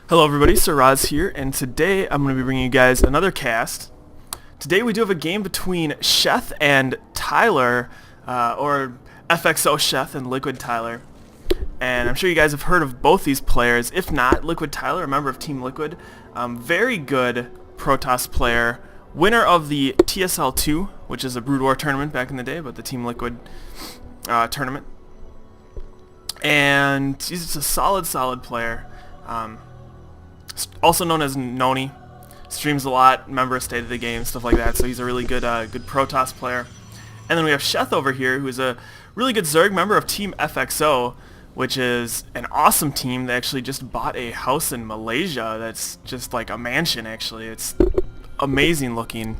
Hello everybody, Siraz here, and today I'm going to be bringing you guys another cast. Today we do have a game between Sheth and Tyler, or FXO Sheth and Liquid Tyler. And I'm sure you guys have heard of both these players. If not, Liquid Tyler, a member of Team Liquid, very good Protoss player, winner of the TSL2, which is a Brood War tournament back in the day, but the Team Liquid tournament. And he's just a solid player. Also known as Noni, streams a lot, member of State of the Game, stuff like that. So he's a really good Protoss player. And then we have Sheth over here, who's a really good Zerg member of Team FXO, which is an awesome team. They actually just bought a house in Malaysia that's just like a mansion. Actually, it's amazing looking,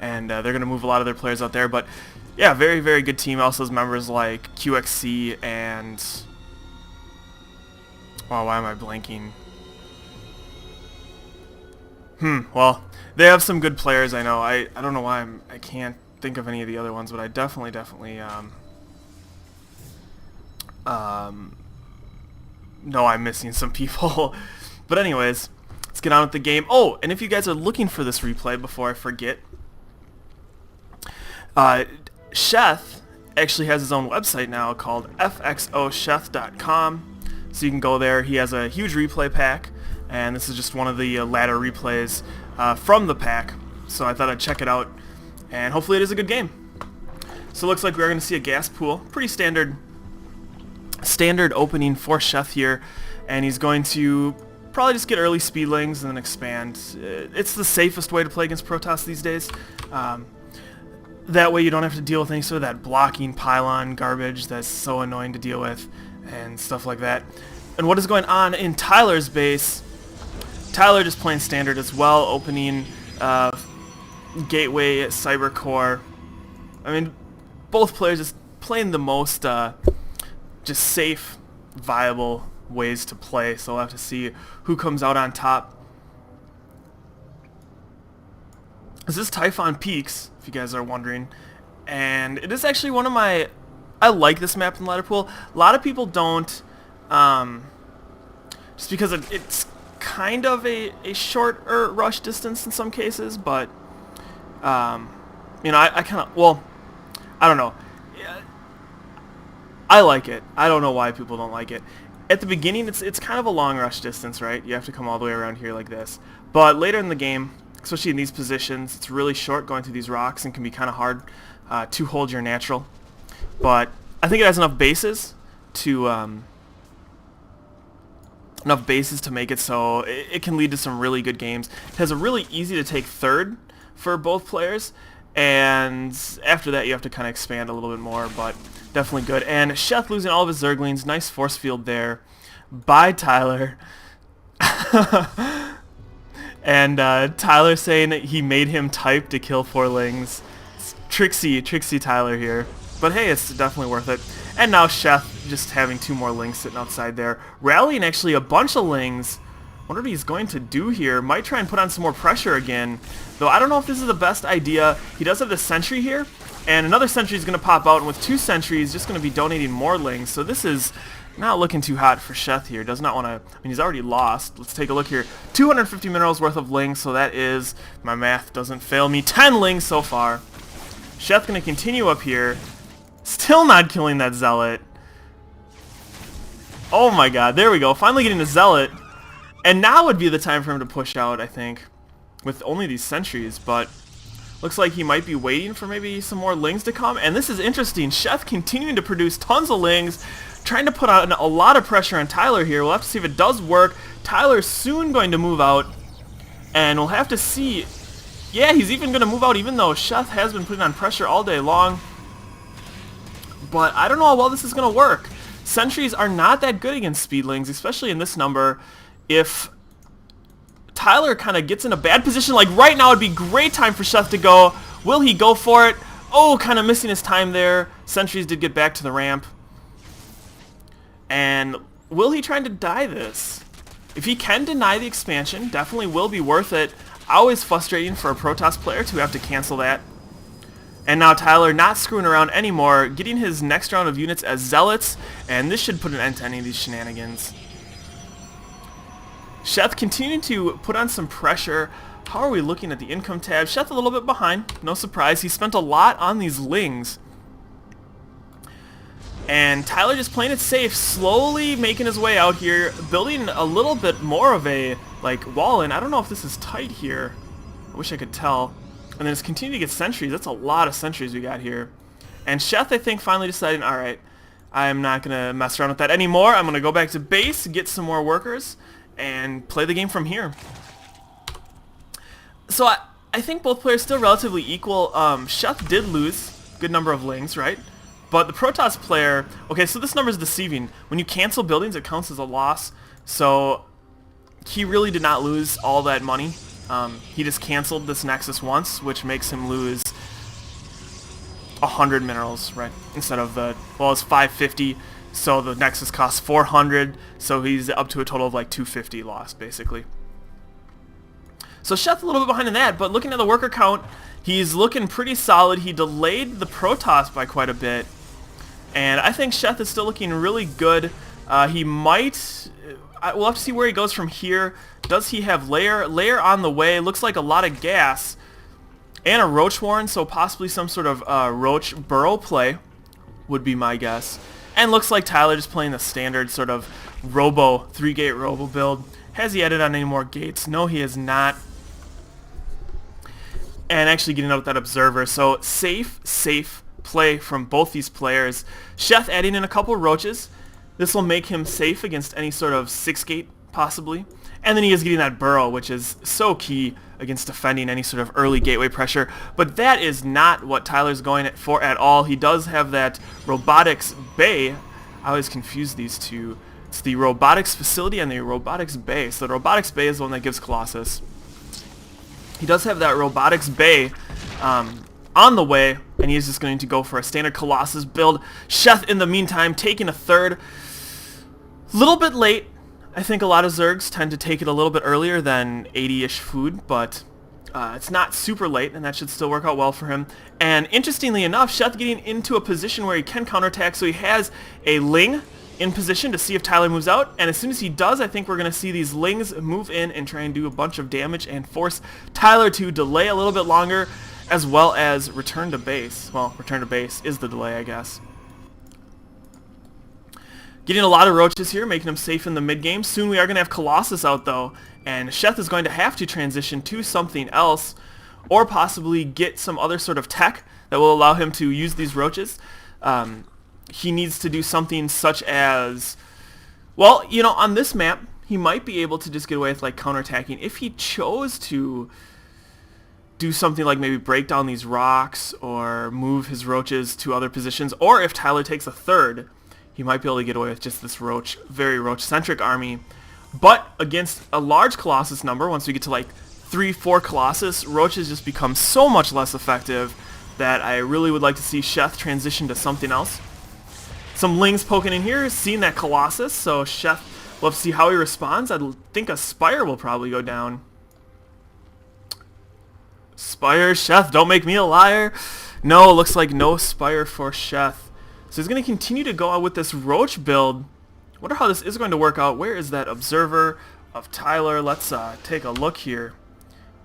and they're gonna move a lot of their players out there. But yeah, very good team. Also has members like QXC and why am I blanking? Well, they have some good players, I know. I don't know why I can't think of any of the other ones, but I definitely know I'm missing some people. But anyways, let's get on with the game. Oh, and if you guys are looking for this replay before I forget, Sheth actually has his own website now called FXOSheth.com, so you can go there. He has a huge replay pack, and this is just one of the ladder replays from the pack, so I thought I'd check it out, and hopefully it is a good game. So it looks like we're going to see a gas pool. Pretty standard opening for Sheth here, and he's going to probably just get early speedlings and then expand. It's the safest way to play against Protoss these days. That way you don't have to deal with any sort of that blocking pylon garbage that's so annoying to deal with and stuff like that. And what is going on in Tyler's base? Tyler just playing standard as well, opening Gateway, Cyber Core. I mean, both players just playing the most just safe, viable ways to play, so we'll have to see who comes out on top. This is Typhon Peaks, if you guys are wondering, and it is actually one of my... I like this map in Ladder Pool. A lot of people don't, just because it's kind of a shorter rush distance in some cases, but you know, I kind of, well, I don't know. I like it. I don't know why people don't like it. At the beginning, it's kind of a long rush distance, right? You have to come all the way around here like this. But later in the game, especially in these positions, it's really short going through these rocks and can be kind of hard to hold your natural. But I think it has enough bases to make it so it can lead to some really good games. It has a really easy to take third for both players, and after that you have to kind of expand a little bit more, but definitely good. And Sheth losing all of his Zerglings. Nice force field there by Tyler. And Tyler saying that he made him type to kill 4 lings. It's tricksy Tyler here. But hey, it's definitely worth it. And now Sheth just having 2 more lings sitting outside there. Rallying actually a bunch of lings. Wonder what he's going to do here. Might try and put on some more pressure again. Though I don't know if this is the best idea. He does have the sentry here. And another sentry is going to pop out. And with 2 sentries, just going to be donating more lings. So this is not looking too hot for Sheth here. Does not want to... I mean, he's already lost. Let's take a look here. 250 minerals worth of lings. So that is, my math doesn't fail me, 10 lings so far. Sheth going to continue up here. Still not killing that Zealot. Oh my god, there we go. Finally getting the Zealot. And now would be the time for him to push out, I think, with only these sentries. But looks like he might be waiting for maybe some more lings to come. And this is interesting. Sheth continuing to produce tons of lings, trying to put on a lot of pressure on Tyler here. We'll have to see if it does work. Tyler's soon going to move out, and we'll have to see. Yeah, he's even going to move out, even though Sheth has been putting on pressure all day long. But I don't know how well this is going to work. Sentries are not that good against speedlings, especially in this number. If Tyler kind of gets in a bad position, like right now would be great time for Sheth to go. Will he go for it? Oh, kind of missing his time there. Sentries did get back to the ramp. And will he try to die this? If he can deny the expansion, definitely will be worth it. Always frustrating for a Protoss player to have to cancel that. And now Tyler not screwing around anymore, getting his next round of units as Zealots, and this should put an end to any of these shenanigans. Sheth continuing to put on some pressure. How are we looking at the income tab? Sheth a little bit behind. No surprise. He spent a lot on these lings. And Tyler just playing it safe, slowly making his way out here, building a little bit more of a, like, wall in. I don't know if this is tight here. I wish I could tell. And then just continue to get sentries. That's a lot of sentries we got here. And Sheth, I think, finally deciding, alright, I'm not going to mess around with that anymore. I'm going to go back to base, get some more workers, and play the game from here. So I think both players still relatively equal. Sheth did lose a good number of lings, right? But the Protoss player, okay, so this number is deceiving. When you cancel buildings, it counts as a loss. So he really did not lose all that money. He just canceled this Nexus once, which makes him lose 100 minerals, right? Instead of the, well, it's 550, so the Nexus costs 400, so he's up to a total of like 250 lost, basically. So Sheth a little bit behind in that, but looking at the worker count, he's looking pretty solid. He delayed the Protoss by quite a bit. And I think Sheth is still looking really good. He might... we'll have to see where he goes from here. Does he have lair? Lair on the way. Looks like a lot of gas. And a Roach Warren, so possibly some sort of Roach Burrow play would be my guess. And looks like Tyler just playing the standard sort of Robo, 3-gate Robo build. Has he added on any more gates? No, he has not. And actually getting out with that Observer. So safe play from both these players. Sheth adding in a couple roaches. This will make him safe against any sort of 6-gate possibly. And then he is getting that Burrow, which is so key against defending any sort of early gateway pressure. But that is not what Tyler's going for at all. He does have that Robotics Bay. I always confuse these two. It's the Robotics Facility and the Robotics Bay. So the Robotics Bay is the one that gives Colossus. He does have that Robotics Bay on the way, and he's just going to go for a standard Colossus build. Sheth, in the meantime, taking a third. Little bit late. I think a lot of Zergs tend to take it a little bit earlier than 80-ish food, but it's not super late, and that should still work out well for him. And interestingly enough, Sheth getting into a position where he can counterattack, so he has a Ling in position to see if Tyler moves out, and as soon as he does, I think we're going to see these Lings move in and try and do a bunch of damage and force Tyler to delay a little bit longer, as well as return to base. Well, return to base is the delay, I guess. Getting a lot of roaches here, making him safe in the mid-game. Soon we are going to have Colossus out, though, and Sheth is going to have to transition to something else, or possibly get some other sort of tech that will allow him to use these roaches. He needs to do something such as, well, you know, on this map, he might be able to just get away with, like, counterattacking. If he chose to do something like maybe break down these rocks or move his roaches to other positions, or if Tyler takes a third, he might be able to get away with just this roach, very roach-centric army. But against a large Colossus number, once we get to like 3-4 Colossus, roaches just become so much less effective that I really would like to see Sheth transition to something else. Some Lings poking in here, seeing that Colossus, so Sheth will have to see how he responds. I think a Spire will probably go down. Spire, Sheth, don't make me a liar. No, it looks like no Spire for Sheth. So he's going to continue to go out with this Roach build. Wonder how this is going to work out. Where is that Observer of Tyler? Let's take a look here.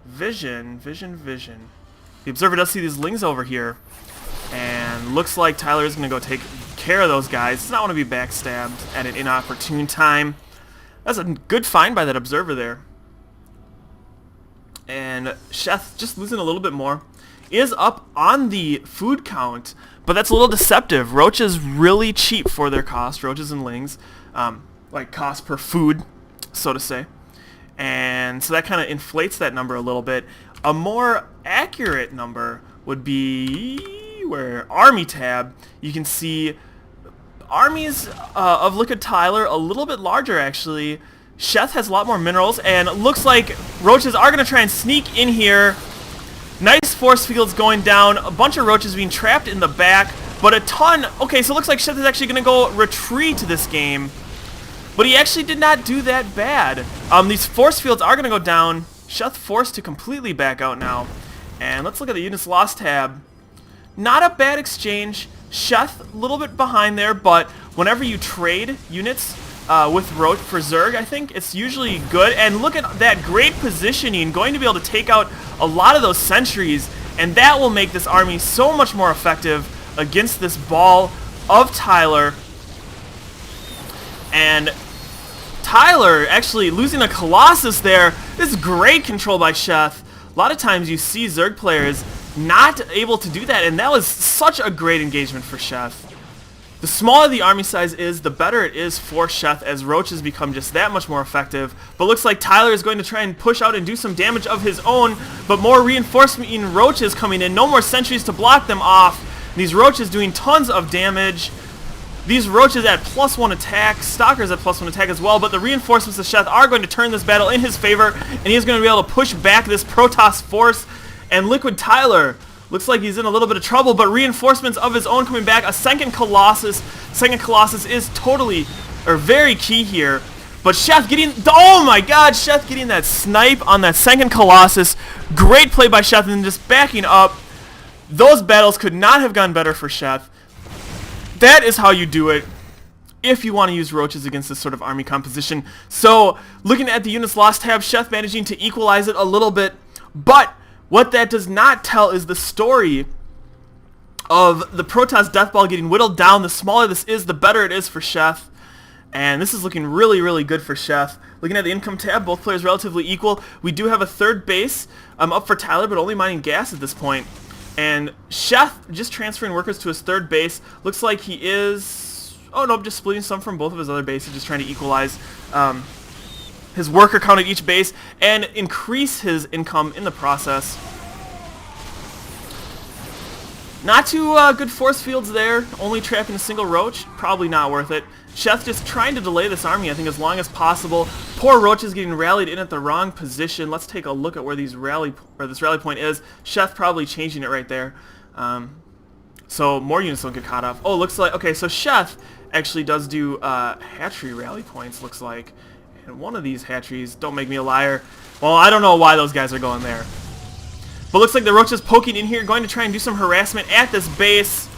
Vision. The Observer does see these Lings over here. And looks like Tyler is going to go take care of those guys. Does not want to be backstabbed at an inopportune time. That's a good find by that Observer there. And Sheth just losing a little bit more. Is up on the food count, but that's a little deceptive. Roach is really cheap for their cost, roaches and Lings, like cost per food, so to say. And so that kind of inflates that number a little bit. A more accurate number would be where Army tab, you can see armies of Liquid Tyler a little bit larger actually. Sheth has a lot more minerals, and it looks like roaches are going to try and sneak in here. Nice force fields going down, a bunch of roaches being trapped in the back, but a ton... Okay, so it looks like Sheth is actually going to go retreat this game, but he actually did not do that bad. These force fields are going to go down. Sheth forced to completely back out now. And let's look at the units lost tab. Not a bad exchange. Sheth a little bit behind there, but whenever you trade units, with Roach for Zerg. I think it's usually good. And look at that great positioning, going to be able to take out a lot of those sentries, and that will make this army so much more effective against this ball of Tyler. And Tyler actually losing a Colossus there. This is great control by Sheth. A lot of times you see Zerg players not able to do that, and that was such a great engagement for Sheth. The smaller the army size is, the better it is for Sheth, as roaches become just that much more effective. But looks like Tyler is going to try and push out and do some damage of his own, but more reinforcement roaches coming in. No more sentries to block them off. These roaches doing tons of damage. These roaches at +1 attack, Stalkers at +1 attack as well, but the reinforcements of Sheth are going to turn this battle in his favor, and he's going to be able to push back this Protoss force. And Liquid Tyler looks like he's in a little bit of trouble, but reinforcements of his own coming back. A second Colossus. Second Colossus is totally, or very key here. But Sheth getting, oh my god, Sheth getting that snipe on that second Colossus. Great play by Sheth, and then just backing up. Those battles could not have gone better for Sheth. That is how you do it if you want to use roaches against this sort of army composition. So, looking at the units lost tab, Sheth managing to equalize it a little bit, but what that does not tell is the story of the Protoss Death Ball getting whittled down. The smaller this is, the better it is for Sheth. And this is looking really, really good for Sheth. Looking at the income tab, both players relatively equal. We do have a third base up for Tyler, but only mining gas at this point. And Sheth just transferring workers to his third base. Looks like he is... oh, no, just splitting some from both of his other bases, just trying to equalize his worker count at each base and increase his income in the process. Not too good force fields there, only trapping a single roach, probably not worth it. Sheth just trying to delay this army, I think, as long as possible. Poor roaches getting rallied in at the wrong position. Let's take a look at where this rally point is. Sheth probably changing it right there. So more units don't get caught off. Oh, looks like, okay, so Sheth actually does do hatchery rally points, looks like. And one of these hatcheries, don't make me a liar. Well, I don't know why those guys are going there. But looks like the roaches poking in here, going to try and do some harassment at this base.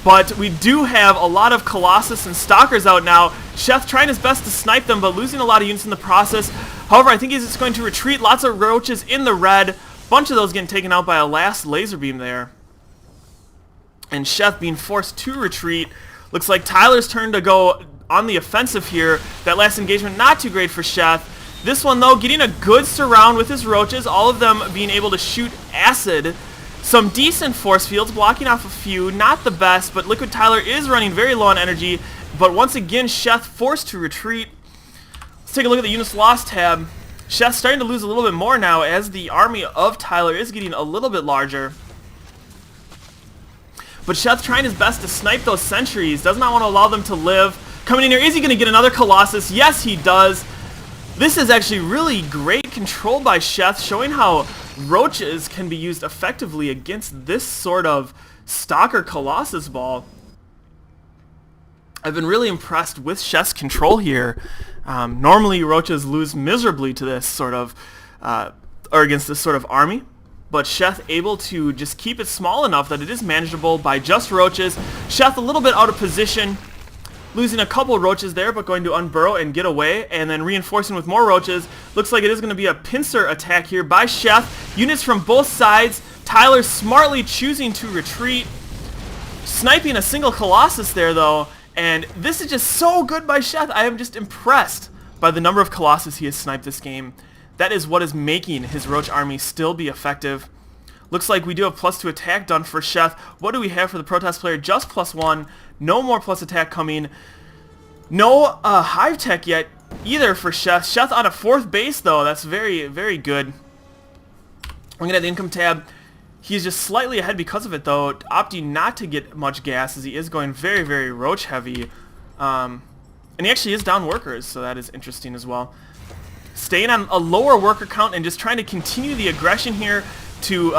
But we do have a lot of Colossus and Stalkers out now. Sheth trying his best to snipe them, but losing a lot of units in the process. However, I think he's just going to retreat. Lots of roaches in the red. Bunch of those getting taken out by a last laser beam there. And Sheth being forced to retreat. Looks like Tyler's turn to go on the offensive here. That last engagement not too great for Sheth. This one though getting a good surround with his roaches, all of them being able to shoot acid. Some decent force fields, blocking off a few, not the best, but Liquid Tyler is running very low on energy. But once again, Sheth forced to retreat. Let's take a look at the units lost tab. Sheth's starting to lose a little bit more now as the army of Tyler is getting a little bit larger. But Sheth trying his best to snipe those sentries, does not want to allow them to live. Coming in here, is he going to get another Colossus? Yes, he does. This is actually really great control by Sheth, showing how roaches can be used effectively against this sort of Stalker Colossus ball. I've been really impressed with Sheth's control here. Normally, roaches lose miserably to this sort of, or against this sort of army. But Sheth able to just keep it small enough that it is manageable by just roaches. Sheth a little bit out of position, losing a couple roaches there, but going to unburrow and get away, and then reinforcing with more roaches. Looks like it is going to be a pincer attack here by Sheth. Units from both sides. Tyler smartly choosing to retreat. Sniping a single Colossus there, though. And this is just so good by Sheth. I am just impressed by the number of Colossus he has sniped this game. That is what is making his roach army still be effective. Looks like we do have +2 attack done for Sheth. What do we have for the Protoss player? Just +1. No more plus attack coming. No hive tech yet either for Sheth. Sheth on a 4th base though. That's very, very good. Looking at the income tab, he's just slightly ahead because of it though, opting not to get much gas as he is going very, very roach heavy. And he actually is down workers, so that is interesting as well. Staying on a lower worker count and just trying to continue the aggression here to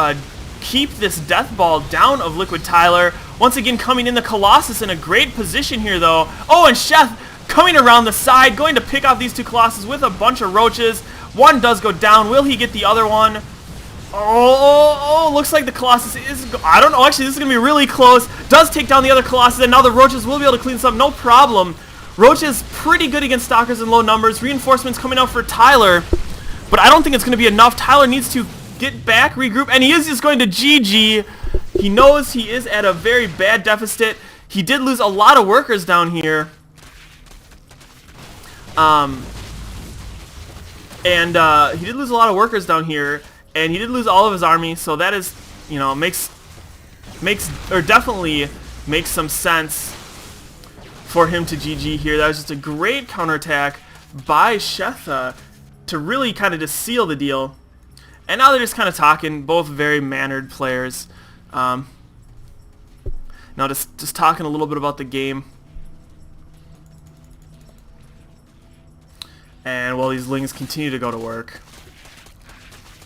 keep this death ball down of Liquid Tyler. Once again coming in the Colossus in a great position here though. Oh, and Sheth coming around the side, going to pick off these two Colossus with a bunch of roaches. One does go down. Will he get the other one? Oh, looks like the Colossus is... I don't know, actually this is going to be really close. Does take down the other Colossus, and now the roaches will be able to clean this up, no problem. Roach is pretty good against Stalkers in low numbers. Reinforcements coming out for Tyler, but I don't think it's going to be enough. Tyler needs to get back, regroup, and he is just going to GG. He knows he is at a very bad deficit. He did lose a lot of workers down here. He did lose a lot of workers down here, and he did lose all of his army, so that is, you know, definitely makes some sense for him to GG here. That was just a great counterattack by Sheth to really kind of just seal the deal. And now they're just kind of talking, both very mannered players. Now just talking a little bit about the game. And while these lings continue to go to work.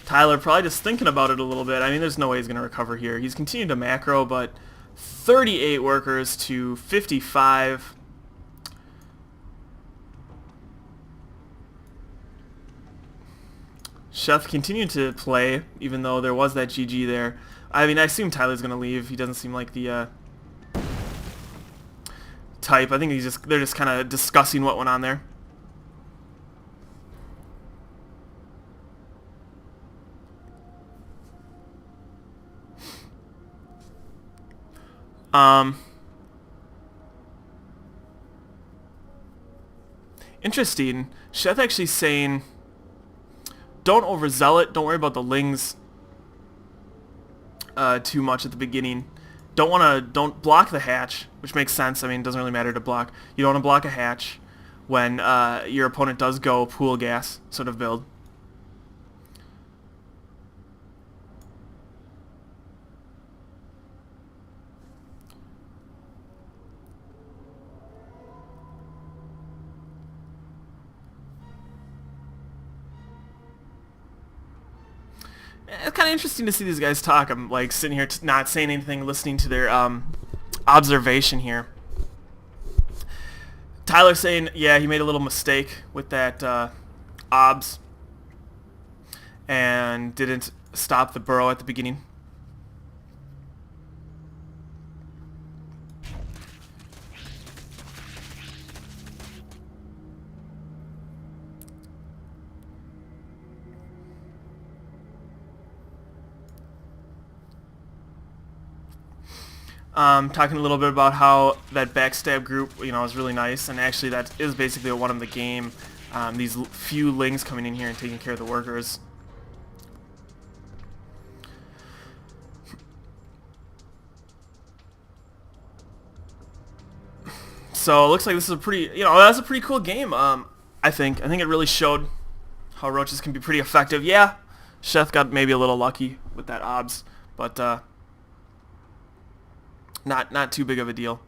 Tyler probably just thinking about it a little bit. I mean, there's no way he's going to recover here. He's continued to macro, but 38 workers to 55. Sheth continued to play, even though there was that GG there. I mean, I assume Tyler's going to leave. He doesn't seem like the type. I think they're just kind of discussing what went on there. Interesting. Sheth actually saying, don't overzeal it. Don't worry about the lings too much at the beginning. Don't block the hatch, which makes sense. I mean, it doesn't really matter to block. You don't want to block a hatch when your opponent does go pool gas sort of build. It's kind of interesting to see these guys talk. I'm like sitting here not saying anything, listening to their observation here. Tyler saying, yeah, he made a little mistake with that obs and didn't stop the burrow at the beginning. Talking a little bit about how that backstab group, you know, is really nice, and actually that is basically what won him the game. These few lings coming in here and taking care of the workers. So it looks like this is a pretty, you know, that's a pretty cool game. I think it really showed how roaches can be pretty effective. Yeah, Sheth got maybe a little lucky with that obs, but not too big of a deal.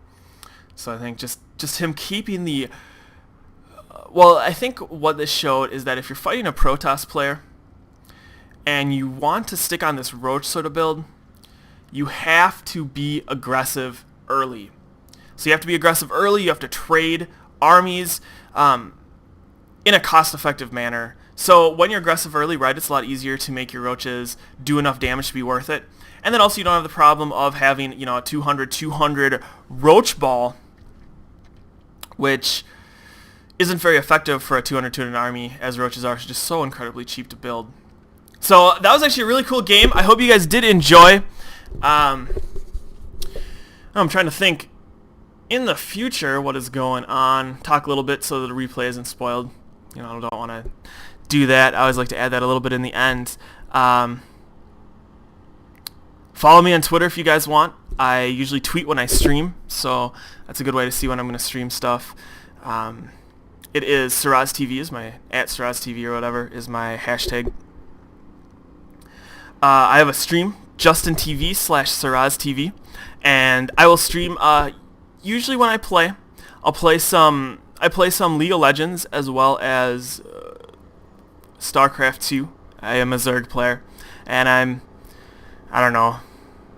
So I think just him keeping the well, I think what this showed is that if you're fighting a Protoss player and you want to stick on this roach sort of build, you have to be aggressive early. So you have to be aggressive early, you have to trade armies in a cost-effective manner. So when you're aggressive early, right, it's a lot easier to make your roaches do enough damage to be worth it. And then also you don't have the problem of having, you know, a 200 roach ball, which isn't very effective for a 200 army, as roaches are just so incredibly cheap to build. So that was actually a really cool game. I hope you guys did enjoy. I'm trying to think in the future what is going on. Talk a little bit so that the replay isn't spoiled. You know, I don't want to do that. I always like to add that a little bit in the end. Follow me on Twitter if you guys want. I usually tweet when I stream, so that's a good way to see when I'm going to stream stuff. It is Siraz TV, is my @Siraz TV or whatever is my hashtag. I have a stream, JustinTV/Siraz TV, and I will stream usually when I play. I play some League of Legends as well as StarCraft 2. I am a Zerg player, and I don't know.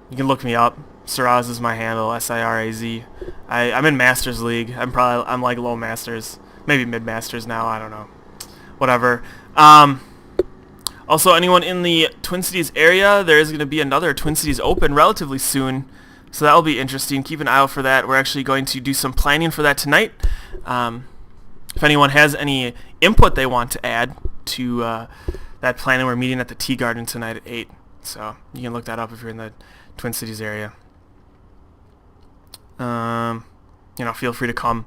You can look me up. Siraz is my handle, SIRAZ. I'm in Masters League. I'm like low Masters, maybe mid Masters now. I don't know. Whatever. Also, anyone in the Twin Cities area, there is going to be another Twin Cities Open relatively soon, so that will be interesting. Keep an eye out for that. We're actually going to do some planning for that tonight, If anyone has any input they want to add to that plan, we're meeting at the Tea Garden tonight at 8. So you can look that up if you're in the Twin Cities area. Feel free to come.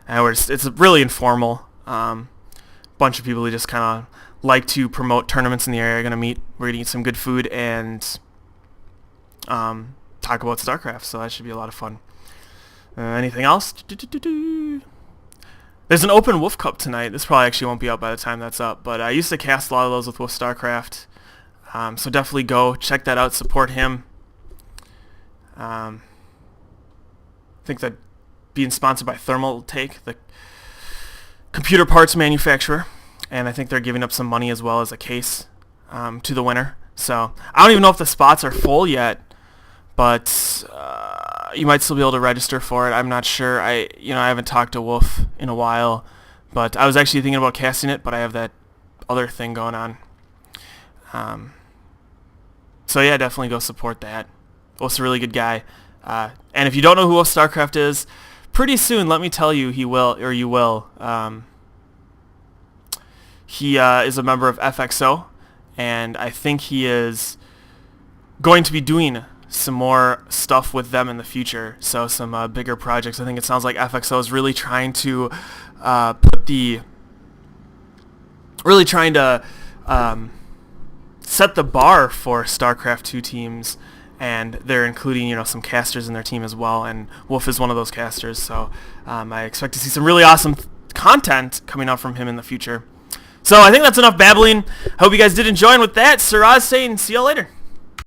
It's really informal. Bunch of people who just kind of like to promote tournaments in the area are going to meet. We're going to eat some good food and talk about StarCraft, so that should be a lot of fun. Anything else? There's an open Wolf Cup tonight. This probably actually won't be out by the time that's up, but I used to cast a lot of those with Wolf StarCraft, so definitely go check that out, support him. I think that being sponsored by Thermaltake, the computer parts manufacturer, and I think they're giving up some money as well as a case to the winner. So I don't even know if the spots are full yet, but you might still be able to register for it. I'm not sure. I haven't talked to Wolf in a while, but I was actually thinking about casting it, but I have that other thing going on. So yeah, definitely go support that. Wolf's a really good guy. And if you don't know who Wolf StarCraft is, pretty soon, let me tell you, he will, or you will. He is a member of FXO, and I think he is going to be doing some more stuff with them in the future. So some bigger projects. I think it sounds like FXO is really trying to set the bar for StarCraft 2 teams, and they're including some casters in their team as well, and Wolf is one of those casters, so I expect to see some really awesome content coming out from him in the future. So I think that's enough babbling. I hope you guys did enjoy, and with that, Siraz saying see y'all later.